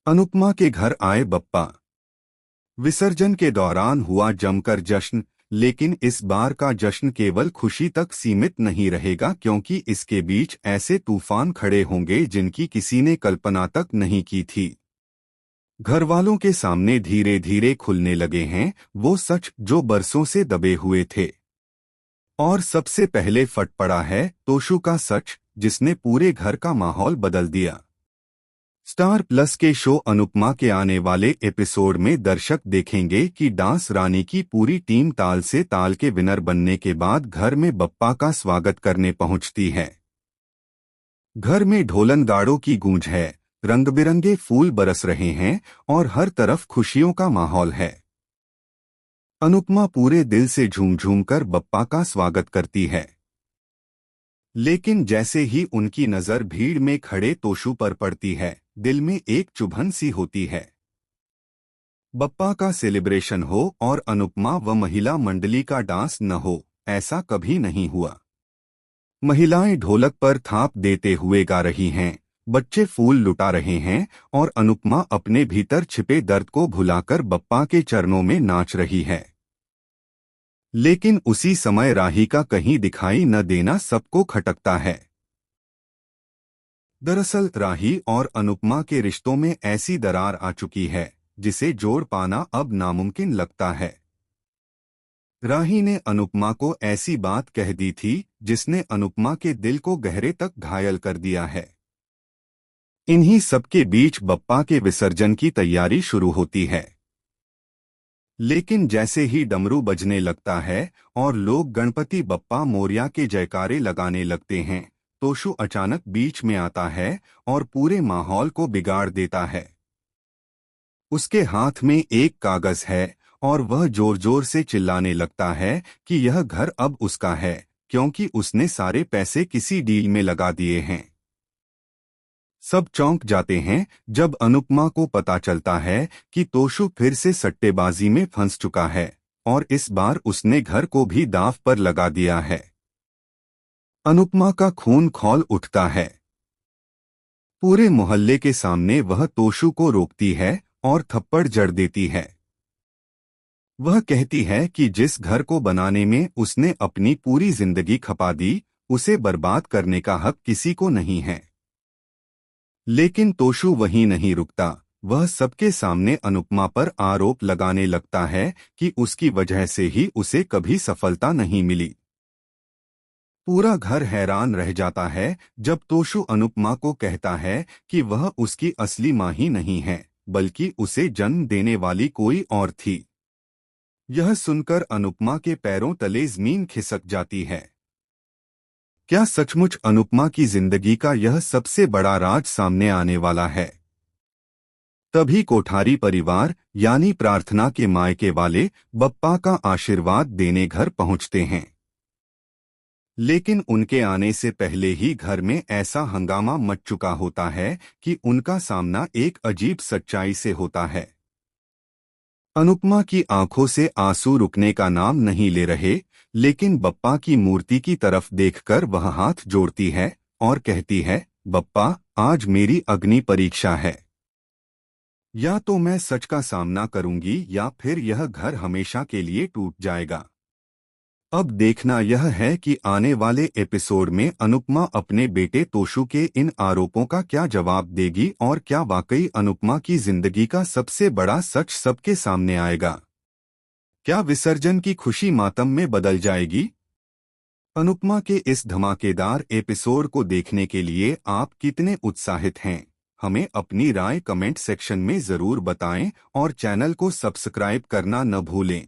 अनुपमा के घर आए बप्पा। विसर्जन के दौरान हुआ जमकर जश्न, लेकिन इस बार का जश्न केवल खुशी तक सीमित नहीं रहेगा, क्योंकि इसके बीच ऐसे तूफान खड़े होंगे जिनकी किसी ने कल्पना तक नहीं की थी। घरवालों के सामने धीरे धीरे खुलने लगे हैं वो सच जो बरसों से दबे हुए थे। और सबसे पहले फट पड़ा है तोशु का सच, जिसने पूरे घर का माहौल बदल दिया। स्टार प्लस के शो अनुपमा के आने वाले एपिसोड में दर्शक देखेंगे कि डांस रानी की पूरी टीम ताल से ताल के विनर बनने के बाद घर में बप्पा का स्वागत करने पहुंचती है। घर में ढोलन गाड़ों की गूंज है, रंग बिरंगे फूल बरस रहे हैं और हर तरफ खुशियों का माहौल है। अनुपमा पूरे दिल से झूम झूम कर बप्पा का स्वागत करती है, लेकिन जैसे ही उनकी नजर भीड़ में खड़े तोशु पर पड़ती है, दिल में एक चुभन सी होती है। बप्पा का सेलिब्रेशन हो और अनुपमा व महिला मंडली का डांस न हो, ऐसा कभी नहीं हुआ। महिलाएं ढोलक पर थाप देते हुए गा रही हैं, बच्चे फूल लुटा रहे हैं और अनुपमा अपने भीतर छिपे दर्द को भुलाकर बप्पा के चरणों में नाच रही है। लेकिन उसी समय राही का कहीं दिखाई न देना सबको खटकता है। दरअसल राही और अनुपमा के रिश्तों में ऐसी दरार आ चुकी है जिसे जोड़ पाना अब नामुमकिन लगता है। राही ने अनुपमा को ऐसी बात कह दी थी जिसने अनुपमा के दिल को गहरे तक घायल कर दिया है। इन्हीं सबके बीच बप्पा के विसर्जन की तैयारी शुरू होती है। लेकिन जैसे ही डमरू बजने लगता है और लोग गणपति बप्पा मोरया के जयकारे लगाने लगते हैं, तोशु अचानक बीच में आता है और पूरे माहौल को बिगाड़ देता है। उसके हाथ में एक कागज है और वह जोर जोर से चिल्लाने लगता है कि यह घर अब उसका है, क्योंकि उसने सारे पैसे किसी डील में लगा दिए हैं। सब चौंक जाते हैं जब अनुपमा को पता चलता है कि तोशु फिर से सट्टेबाजी में फंस चुका है और इस बार उसने घर को भी दांव पर लगा दिया है। अनुपमा का खून खौल उठता है। पूरे मोहल्ले के सामने वह तोशु को रोकती है और थप्पड़ जड़ देती है। वह कहती है कि जिस घर को बनाने में उसने अपनी पूरी जिंदगी खपा दी, उसे बर्बाद करने का हक किसी को नहीं है। लेकिन तोशु वहीं नहीं रुकता। वह सबके सामने अनुपमा पर आरोप लगाने लगता है कि उसकी वजह से ही उसे कभी सफलता नहीं मिली। पूरा घर हैरान रह जाता है जब तोशु अनुपमा को कहता है कि वह उसकी असली माँ ही नहीं है, बल्कि उसे जन्म देने वाली कोई और थी। यह सुनकर अनुपमा के पैरों तले जमीन खिसक जाती है। क्या सचमुच अनुपमा की जिंदगी का यह सबसे बड़ा राज सामने आने वाला है? तभी कोठारी परिवार यानी प्रार्थना के मायके वाले बप्पा का आशीर्वाद देने घर पहुंचते हैं। लेकिन उनके आने से पहले ही घर में ऐसा हंगामा मच चुका होता है कि उनका सामना एक अजीब सच्चाई से होता है। अनुपमा की आंखों से आंसू रुकने का नाम नहीं ले रहे, लेकिन बप्पा की मूर्ति की तरफ देखकर वह हाथ जोड़ती है और कहती है, बप्पा, आज मेरी अग्नि परीक्षा है। या तो मैं सच का सामना करूंगी या फिर यह घर हमेशा के लिए टूट जाएगा। अब देखना यह है कि आने वाले एपिसोड में अनुपमा अपने बेटे तोशु के इन आरोपों का क्या जवाब देगी और क्या वाकई अनुपमा की जिंदगी का सबसे बड़ा सच सबके सामने आएगा। क्या विसर्जन की खुशी मातम में बदल जाएगी? अनुपमा के इस धमाकेदार एपिसोड को देखने के लिए आप कितने उत्साहित हैं? हमें अपनी राय कमेंट सेक्शन में जरूर बताएं और चैनल को सब्सक्राइब करना न भूलें।